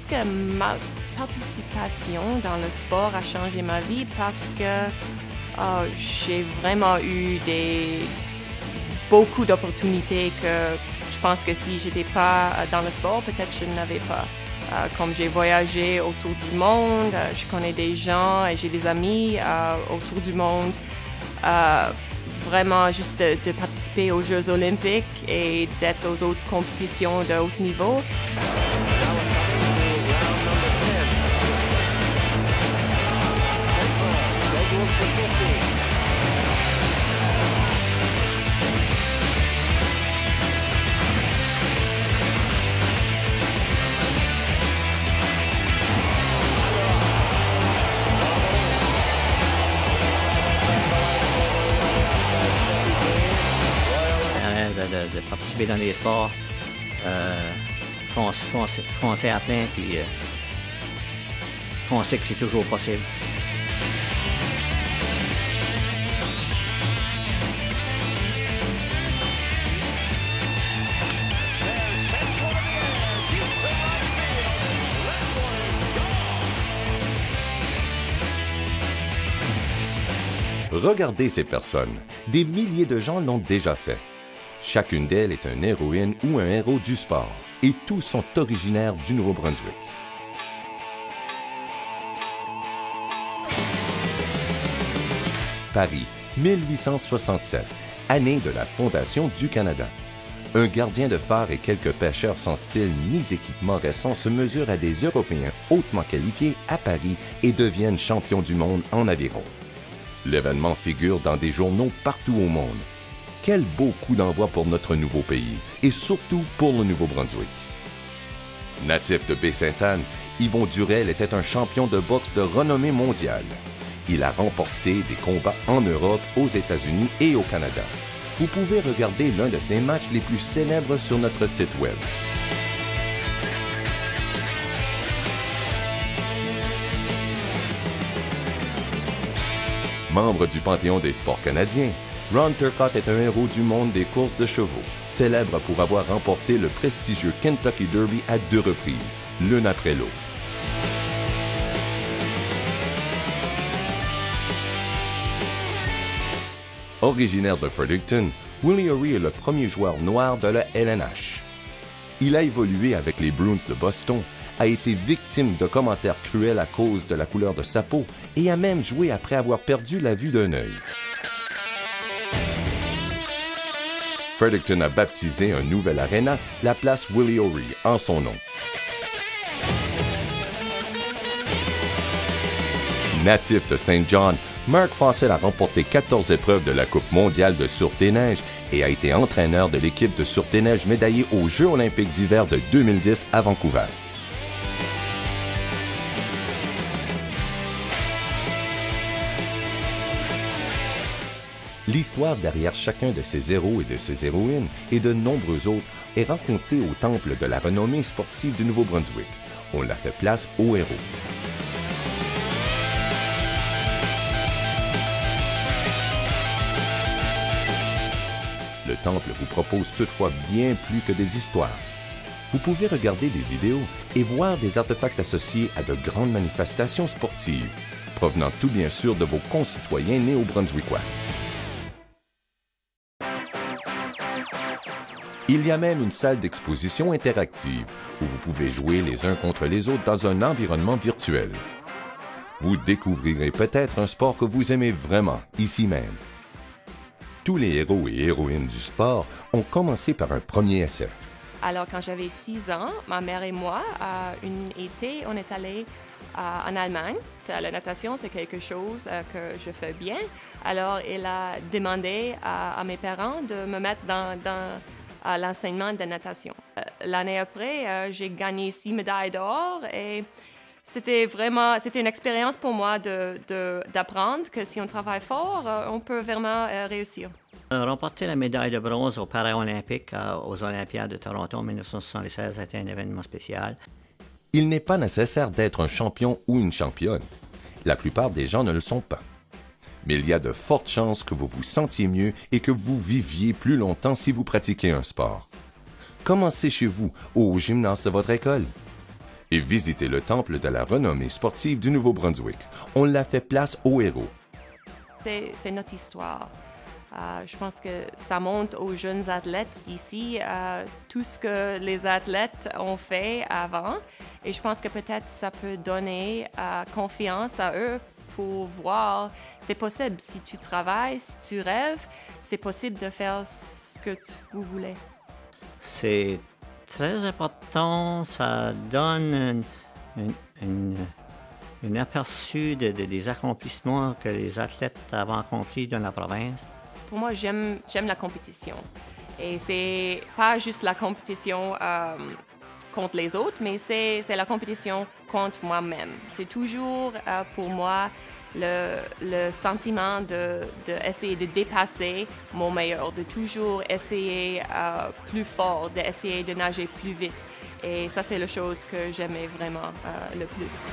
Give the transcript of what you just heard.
pense que ma participation dans le sport a changé ma vie parce que j'ai vraiment eu beaucoup d'opportunités que je pense que si j'étais pas dans le sport, peut-être je n'avais pas. Comme j'ai voyagé autour du monde, je connais des gens et j'ai des amis autour du monde. Vraiment juste de participer aux Jeux olympiques et d'être aux autres compétitions de haut niveau. De participer dans les sports, foncer à plein, puis on sait que c'est toujours possible. Regardez ces personnes. Des milliers de gens l'ont déjà fait. Chacune d'elles est une héroïne ou un héros du sport, et tous sont originaires du Nouveau-Brunswick. Paris, 1867, année de la fondation du Canada. Un gardien de phare et quelques pêcheurs sans style ni équipement récents se mesurent à des Européens hautement qualifiés à Paris et deviennent champions du monde en aviron. L'événement figure dans des journaux partout au monde. Quel beau coup d'envoi pour notre nouveau pays, et surtout pour le Nouveau-Brunswick. Natif de Baie-Sainte-Anne, Yvon Durel était un champion de boxe de renommée mondiale. Il a remporté des combats en Europe, aux États-Unis et au Canada. Vous pouvez regarder l'un de ses matchs les plus célèbres sur notre site Web. Membre du Panthéon des sports canadiens, Ron Turcotte est un héros du monde des courses de chevaux, célèbre pour avoir remporté le prestigieux Kentucky Derby à 2 reprises, l'une après l'autre. Originaire de Fredericton, Willie O'Ree est le premier joueur noir de la LNH. Il a évolué avec les Bruins de Boston, a été victime de commentaires cruels à cause de la couleur de sa peau et a même joué après avoir perdu la vue d'un œil. Fredericton a baptisé un nouvel aréna, la place Willie O'Ree, en son nom. Natif de Saint John, Mark Fawcett a remporté 14 épreuves de la Coupe mondiale de sûreté-neige et a été entraîneur de l'équipe de sûreté-neige médaillée aux Jeux olympiques d'hiver de 2010 à Vancouver. L'histoire derrière chacun de ces héros et de ces héroïnes et de nombreux autres est racontée au temple de la renommée sportive du Nouveau-Brunswick. On l'a fait place aux héros. Le temple vous propose toutefois bien plus que des histoires. Vous pouvez regarder des vidéos et voir des artefacts associés à de grandes manifestations sportives, provenant tout bien sûr de vos concitoyens néo-brunswickois. Il y a même une salle d'exposition interactive où vous pouvez jouer les uns contre les autres dans un environnement virtuel. Vous découvrirez peut-être un sport que vous aimez vraiment, ici même. Tous les héros et héroïnes du sport ont commencé par un premier essai. Alors, quand j'avais 6 ans, ma mère et moi, un été, on est allés en Allemagne. La natation, c'est quelque chose que je fais bien. Alors, elle a demandé à mes parents de me mettre dans l'enseignement de natation. L'année après, j'ai gagné 6 médailles d'or et c'était une expérience pour moi d'apprendre que si on travaille fort, on peut vraiment réussir. Remporter la médaille de bronze aux Paralympiques aux Olympiades de Toronto en 1976 a été un événement spécial. Il n'est pas nécessaire d'être un champion ou une championne. La plupart des gens ne le sont pas. Mais il y a de fortes chances que vous vous sentiez mieux et que vous viviez plus longtemps si vous pratiquez un sport. Commencez chez vous ou au gymnase de votre école. et visiter le temple de la renommée sportive du Nouveau-Brunswick. On l'a fait place aux héros. C'est notre histoire. Je pense que ça montre aux jeunes athlètes d'ici tout ce que les athlètes ont fait avant. Et je pense que peut-être ça peut donner confiance à eux pour voir, c'est possible. Si tu travailles, si tu rêves, c'est possible de faire ce que vous voulez. C'est très important. Ça donne un aperçu des accomplissements que les athlètes avaient accomplis dans la province. Pour moi, j'aime la compétition. Et c'est pas juste la compétition contre les autres, mais c'est la compétition contre moi-même. C'est toujours pour moi le sentiment d'essayer de dépasser mon meilleur, de toujours essayer plus fort, d'essayer de nager plus vite. Et ça, c'est la chose que j'aimais vraiment le plus.